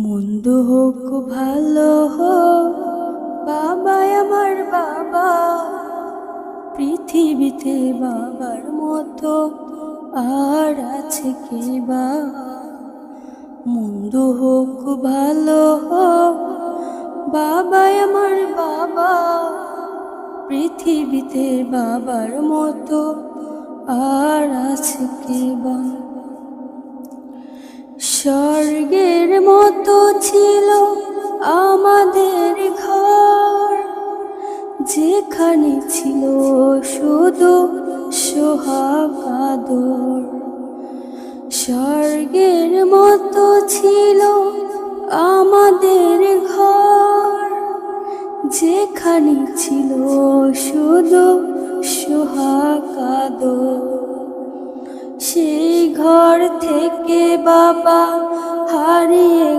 মন্দ হোক ভালো হোক, বাবা আমার বাবা। পৃথিবীতে বাবার মতো আর আছে কে বা? মন্দ হোক ভালো হোক, বাবা আমার বাবা। পৃথিবীতে বাবার মতো আর আছে কে বা? স্বর্গের মতো ছিল আমাদের ঘর, যেখানে ছিল শুধু সোহাগ আদর। স্বর্গের মতো ছিল আমাদের ঘর, যেখানে ছিল শুধু সোহাগ আদর। সেই ঘর থেকে বাবা হারিয়ে